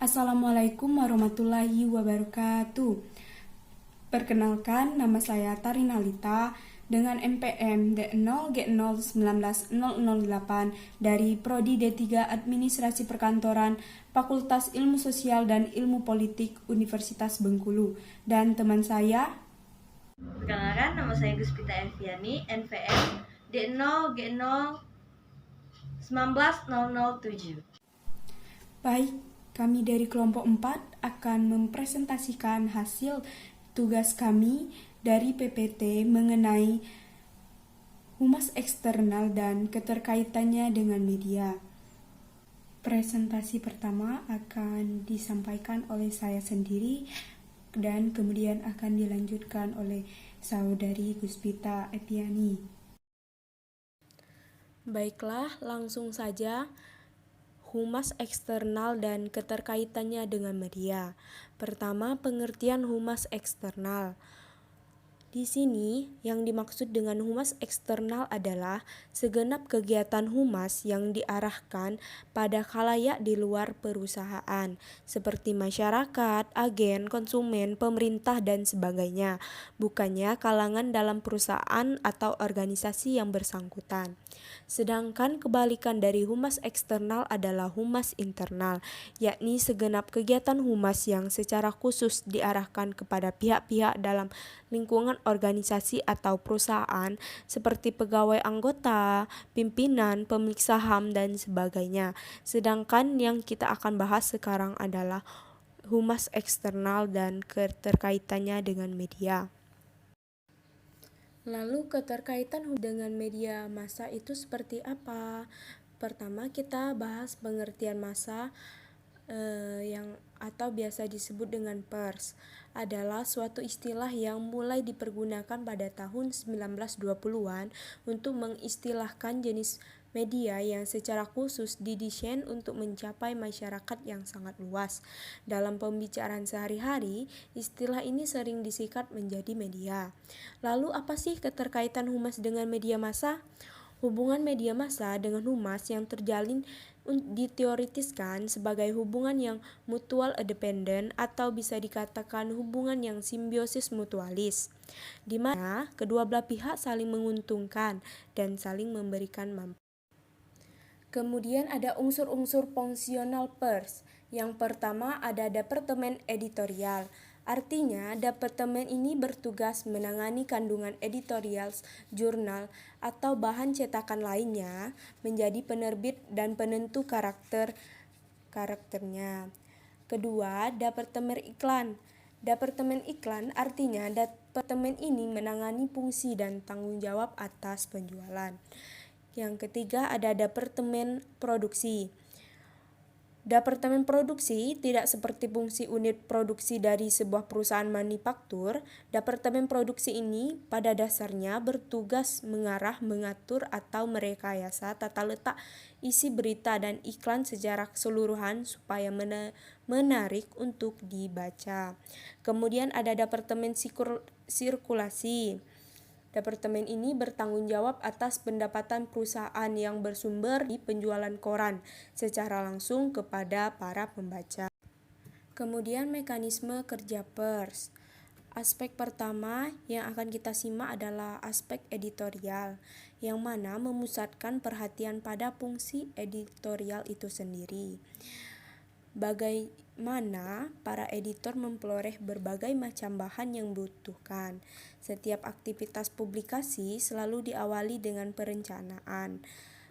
Assalamualaikum warahmatullahi wabarakatuh. Perkenalkan, nama saya Tarinalita dengan NPM D0G0190008 dari Prodi D3 Administrasi Perkantoran Fakultas Ilmu Sosial dan Ilmu Politik Universitas Bengkulu. Dan teman saya, perkenalkan, nama saya Guspita Enviani, NPM D0G0190007. baik, kami dari kelompok 4 akan mempresentasikan hasil tugas kami dari PPT mengenai humas eksternal dan keterkaitannya dengan media. Presentasi pertama akan disampaikan oleh saya sendiri dan kemudian akan dilanjutkan oleh saudari Guspita Epiani. Baiklah, langsung saja. Humas eksternal dan keterkaitannya dengan media. Pertama, pengertian humas eksternal. Di sini, yang dimaksud dengan humas eksternal adalah segenap kegiatan humas yang diarahkan pada khalayak di luar perusahaan, seperti masyarakat, agen, konsumen, pemerintah, dan sebagainya, bukannya kalangan dalam perusahaan atau organisasi yang bersangkutan. Sedangkan kebalikan dari humas eksternal adalah humas internal, yakni segenap kegiatan humas yang secara khusus diarahkan kepada pihak-pihak dalam lingkungan organisasi atau perusahaan seperti pegawai anggota, pimpinan, pemilik saham, dan sebagainya. Sedangkan yang kita akan bahas sekarang adalah humas eksternal dan keterkaitannya dengan media. Lalu keterkaitan dengan media massa itu seperti apa? Pertama kita bahas pengertian massa yang atau biasa disebut dengan pers, adalah suatu istilah yang mulai dipergunakan pada tahun 1920-an untuk mengistilahkan jenis media yang secara khusus didesain untuk mencapai masyarakat yang sangat luas. Dalam pembicaraan sehari-hari, istilah ini sering disingkat menjadi media. Lalu apa sih keterkaitan humas dengan media massa? Hubungan media massa dengan humas yang terjalin diteoritiskan sebagai hubungan yang mutual dependent atau bisa dikatakan hubungan yang simbiosis mutualis, di mana kedua belah pihak saling menguntungkan dan saling memberikan manfaat. Kemudian ada unsur-unsur fungsional pers. Yang pertama ada departemen editorial. Artinya, departemen ini bertugas menangani kandungan editorial, jurnal, atau bahan cetakan lainnya, menjadi penerbit dan penentu karakternya. Kedua, departemen iklan. Departemen iklan artinya departemen ini menangani fungsi dan tanggung jawab atas penjualan. Yang ketiga ada departemen produksi. Departemen produksi tidak seperti fungsi unit produksi dari sebuah perusahaan manufaktur. Departemen produksi ini pada dasarnya bertugas mengarah, mengatur, atau merekayasa tata letak isi berita dan iklan secara keseluruhan supaya menarik untuk dibaca. Kemudian ada departemen sirkulasi. Departemen ini bertanggung jawab atas pendapatan perusahaan yang bersumber di penjualan koran secara langsung kepada para pembaca. Kemudian mekanisme kerja pers. Aspek pertama yang akan kita simak adalah aspek editorial, yang mana memusatkan perhatian pada fungsi editorial itu sendiri. Bagaimana para editor memperoleh berbagai macam bahan yang dibutuhkan. Setiap aktivitas publikasi selalu diawali dengan perencanaan.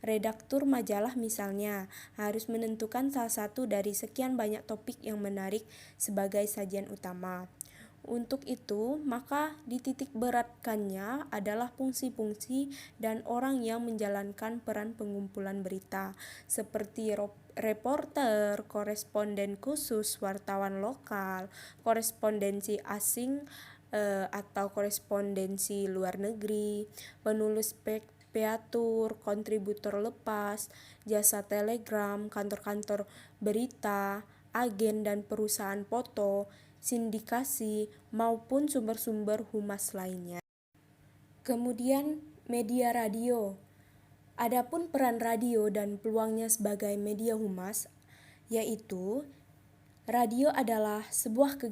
Redaktur majalah misalnya harus menentukan salah satu dari sekian banyak topik yang menarik sebagai sajian utama. Untuk itu, maka dititik beratkannya adalah fungsi-fungsi dan orang yang menjalankan peran pengumpulan berita, seperti reporter, koresponden khusus, wartawan lokal, korespondensi asing atau korespondensi luar negeri, penulis peatur, kontributor lepas, jasa telegram, kantor-kantor berita, agen dan perusahaan foto, sindikasi, maupun sumber-sumber humas lainnya. Kemudian media radio. Adapun peran radio dan peluangnya sebagai media humas, yaitu Radio adalah sebuah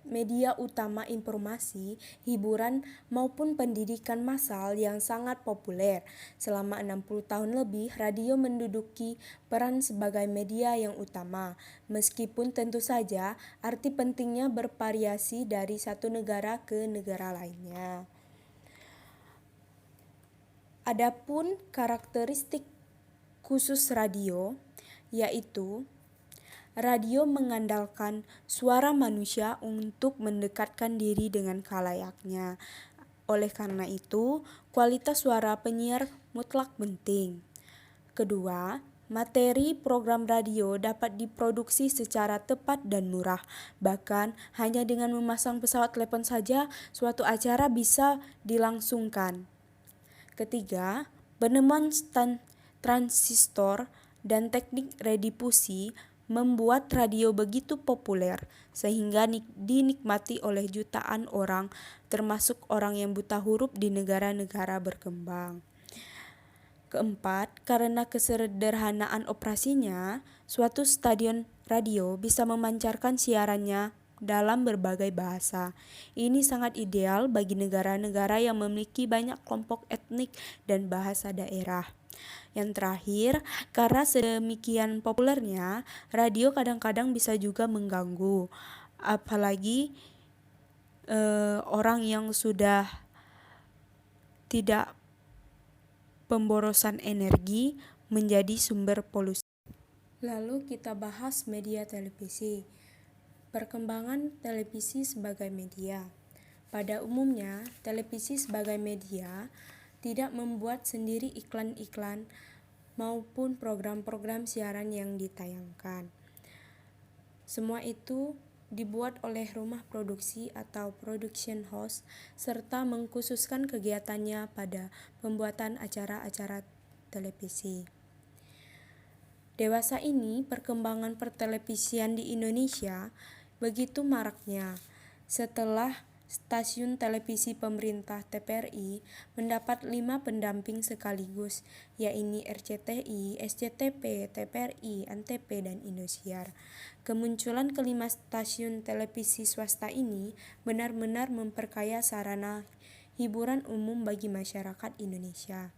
media utama informasi, hiburan, maupun pendidikan massal yang sangat populer. Selama 60 tahun lebih, radio menduduki peran sebagai media yang utama. Meskipun tentu saja arti pentingnya bervariasi dari satu negara ke negara lainnya. Adapun karakteristik khusus radio, yaitu radio mengandalkan suara manusia untuk mendekatkan diri dengan khalayaknya. Oleh karena itu, kualitas suara penyiar mutlak penting. Kedua, materi program radio dapat diproduksi secara tepat dan murah. Bahkan, hanya dengan memasang pesawat telepon saja, suatu acara bisa dilangsungkan. Ketiga, penemuan transistor dan teknik redifusi membuat radio begitu populer sehingga dinikmati oleh jutaan orang, termasuk orang yang buta huruf di negara-negara berkembang. Keempat, karena kesederhanaan operasinya, suatu stasiun radio bisa memancarkan siarannya dalam berbagai bahasa. Ini sangat ideal bagi negara-negara yang memiliki banyak kelompok etnik dan bahasa daerah. Yang terakhir, karena sedemikian populernya, radio kadang-kadang bisa juga mengganggu, apalagi orang yang sudah tidak pemborosan energi menjadi sumber polusi. Lalu kita bahas media televisi. Perkembangan televisi sebagai media. Pada umumnya, televisi sebagai media tidak membuat sendiri iklan-iklan maupun program-program siaran yang ditayangkan. Semua itu dibuat oleh rumah produksi atau production house serta mengkhususkan kegiatannya pada pembuatan acara-acara televisi. Dewasa ini, perkembangan pertelevisian di Indonesia begitu maraknya setelah stasiun televisi pemerintah TVRI mendapat 5 pendamping sekaligus, yaitu RCTI, SCTV, TVRI, Antv, dan Indosiar. Kemunculan kelima stasiun televisi swasta ini benar-benar memperkaya sarana hiburan umum bagi masyarakat Indonesia.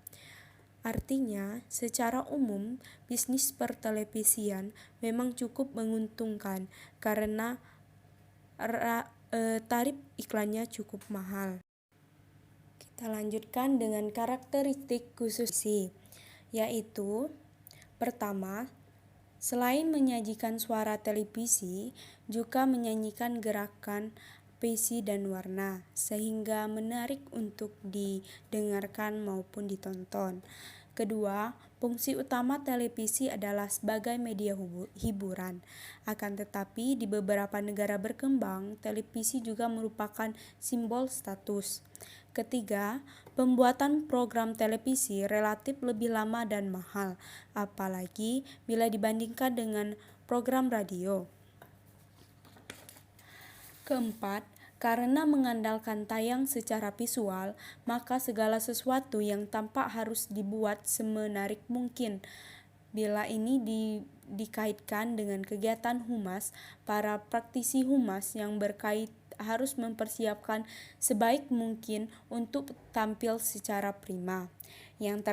Artinya, secara umum, bisnis pertelevisian memang cukup menguntungkan karena tarif iklannya cukup mahal. Kita lanjutkan dengan karakteristik khusus, yaitu pertama, selain menyajikan suara televisi, juga menyanyikan gerakan pesi dan warna, sehingga menarik untuk didengarkan maupun ditonton. Kedua, fungsi utama televisi adalah sebagai media hiburan. Akan tetapi, di beberapa negara berkembang, televisi juga merupakan simbol status. Ketiga, pembuatan program televisi relatif lebih lama dan mahal, apalagi bila dibandingkan dengan program radio. Keempat, karena mengandalkan tayang secara visual, maka segala sesuatu yang tampak harus dibuat semenarik mungkin. Bila ini dikaitkan dengan kegiatan humas, para praktisi humas yang berkait harus mempersiapkan sebaik mungkin untuk tampil secara prima. Yang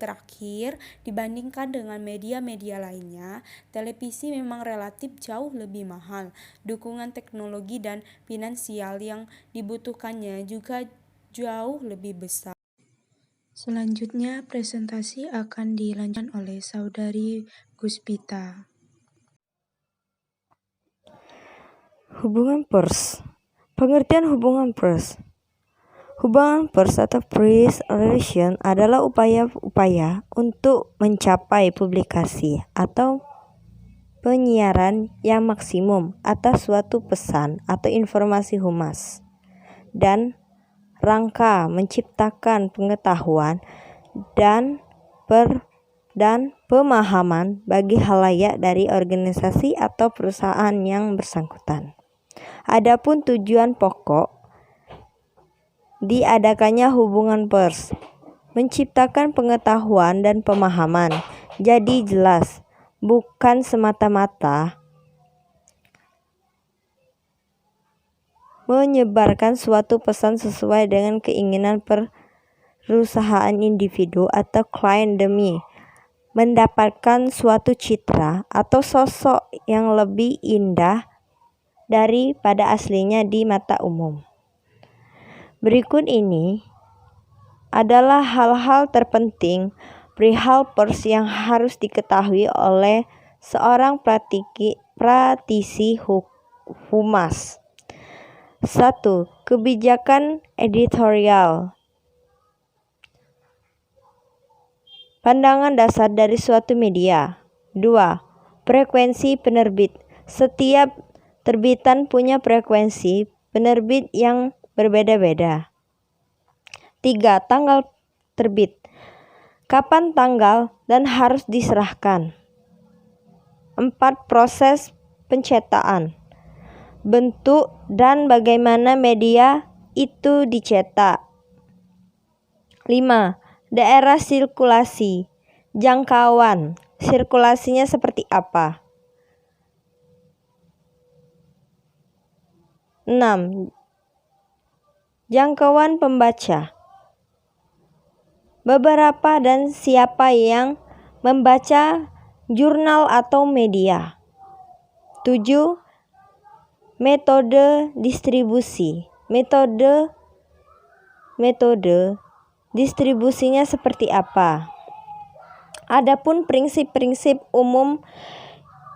terakhir, dibandingkan dengan media-media lainnya, televisi memang relatif jauh lebih mahal. Dukungan teknologi dan finansial yang dibutuhkannya juga jauh lebih besar. Selanjutnya, presentasi akan dilanjutkan oleh Saudari Guspita. Hubungan pers. Pengertian hubungan pers. Hubungan pers atau press relation adalah upaya-upaya untuk mencapai publikasi atau penyiaran yang maksimum atas suatu pesan atau informasi humas dan rangka menciptakan pengetahuan dan pemahaman bagi khalayak dari organisasi atau perusahaan yang bersangkutan. Adapun tujuan pokok diadakannya hubungan pers, menciptakan pengetahuan dan pemahaman. Jadi jelas, bukan semata-mata menyebarkan suatu pesan sesuai dengan keinginan perusahaan individu atau klien demi mendapatkan suatu citra atau sosok yang lebih indah daripada aslinya di mata umum. Berikut ini adalah hal-hal terpenting perihal pers yang harus diketahui oleh seorang praktisi humas. 1. Kebijakan editorial. Pandangan dasar dari suatu media. 2. Frekuensi penerbit. Setiap terbitan punya frekuensi penerbit yang berbeda-beda. 3. Tanggal terbit. Kapan tanggal dan harus diserahkan. 4. Proses pencetakan. Bentuk dan bagaimana media itu dicetak. 5. Daerah sirkulasi. Jangkauan. Sirkulasinya seperti apa? 6. Jangkauan pembaca. Beberapa dan siapa yang membaca jurnal atau media. 7. Metode distribusi. Metode distribusinya seperti apa? Adapun prinsip-prinsip umum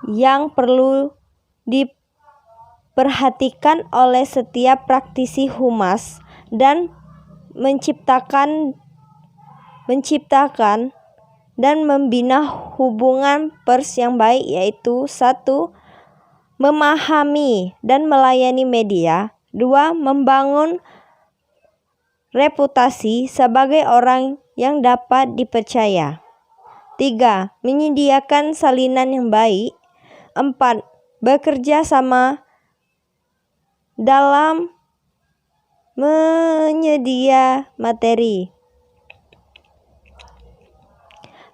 yang perlu diperhatikan oleh setiap praktisi humas dan menciptakan dan membina hubungan pers yang baik yaitu 1. Memahami dan melayani media. 2. Membangun reputasi sebagai orang yang dapat dipercaya. 3. Menyediakan salinan yang baik. 4. Bekerja sama dalam menyedia materi.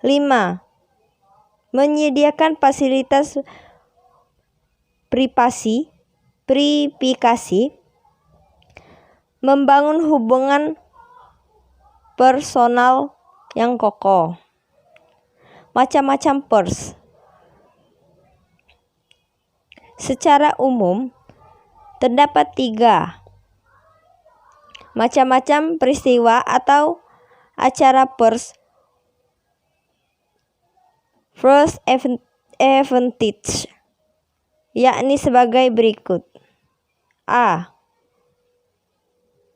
5. Menyediakan fasilitas privasi, membangun hubungan personal yang kokoh. Macam-macam pers. Secara umum, terdapat 3 macam-macam peristiwa atau acara pers. First advantage, yakni sebagai berikut. A.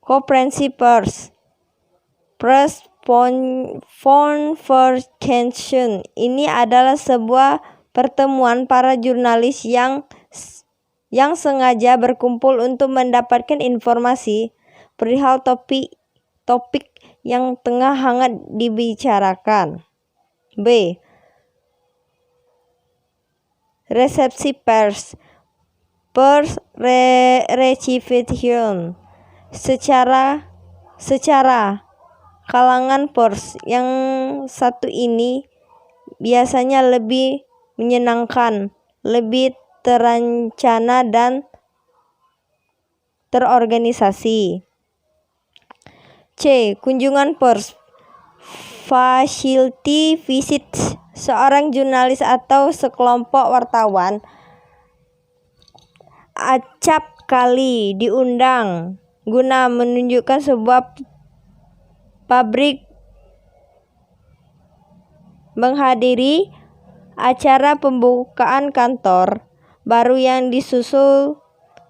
Conference pers. Press conversation. Ini adalah sebuah pertemuan para jurnalis yang sengaja berkumpul untuk mendapatkan informasi perihal topik yang tengah hangat dibicarakan. B. Resepsi pers. Pers reception. Secara kalangan pers yang satu ini biasanya lebih menyenangkan, lebih terencana dan terorganisasi. C. Kunjungan pers. Facility visit. Seorang jurnalis atau sekelompok wartawan acap kali diundang guna menunjukkan sebuah pabrik, menghadiri acara pembukaan kantor baru yang disusul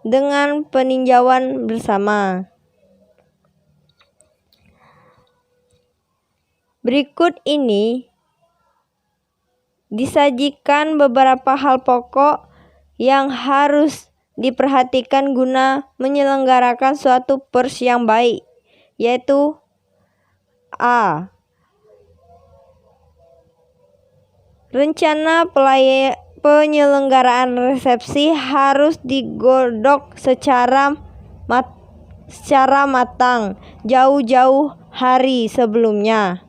dengan peninjauan bersama. Berikut ini disajikan beberapa hal pokok yang harus diperhatikan guna menyelenggarakan suatu pers yang baik, yaitu A. Rencana penyelenggaraan resepsi harus digodok secara matang jauh-jauh hari sebelumnya.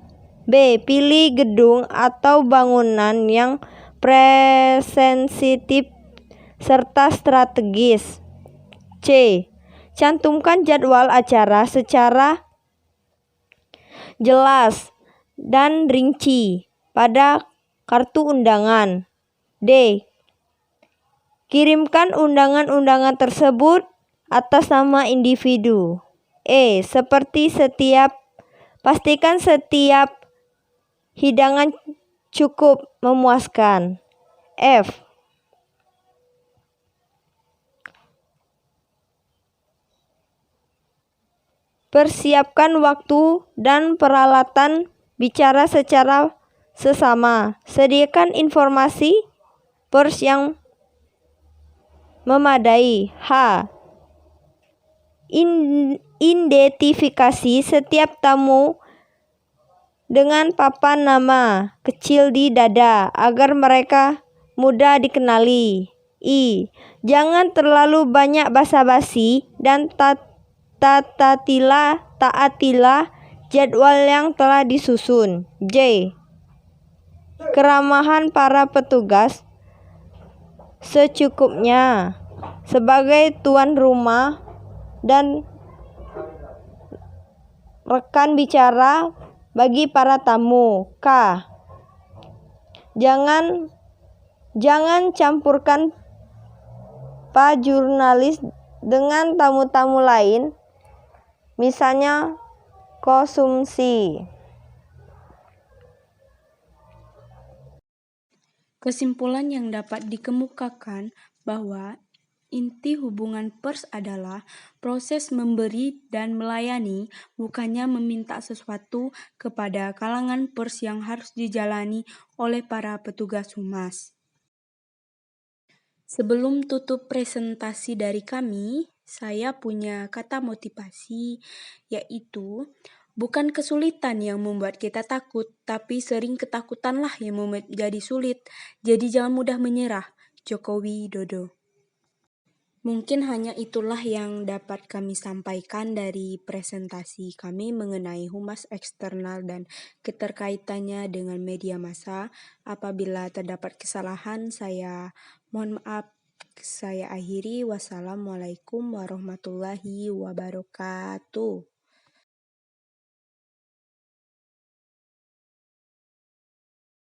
B. Pilih gedung atau bangunan yang sensitif serta strategis. C. Cantumkan jadwal acara secara jelas dan rinci pada kartu undangan. D. Kirimkan undangan-undangan tersebut atas nama individu. E. Pastikan setiap hidangan cukup memuaskan. F. Persiapkan waktu dan peralatan bicara secara sesama. Sediakan informasi pers yang memadai. H. Identifikasi setiap tamu dengan papan nama kecil di dada agar mereka mudah dikenali. I. Jangan terlalu banyak basa-basi dan taatilah jadwal yang telah disusun. J. Keramahan para petugas secukupnya sebagai tuan rumah dan rekan bicara bagi para tamu. K. Jangan campurkan pak jurnalis dengan tamu-tamu lain, misalnya konsumsi. Kesimpulan yang dapat dikemukakan bahwa inti hubungan pers adalah proses memberi dan melayani, bukannya meminta sesuatu kepada kalangan pers yang harus dijalani oleh para petugas humas. Sebelum tutup presentasi dari kami, saya punya kata motivasi, yaitu bukan kesulitan yang membuat kita takut, tapi sering ketakutanlah yang membuat jadi sulit. Jadi jangan mudah menyerah. Joko Widodo. Mungkin hanya itulah yang dapat kami sampaikan dari presentasi kami mengenai humas eksternal dan keterkaitannya dengan media massa. Apabila terdapat kesalahan, saya mohon maaf. Saya akhiri. Wassalamualaikum warahmatullahi wabarakatuh.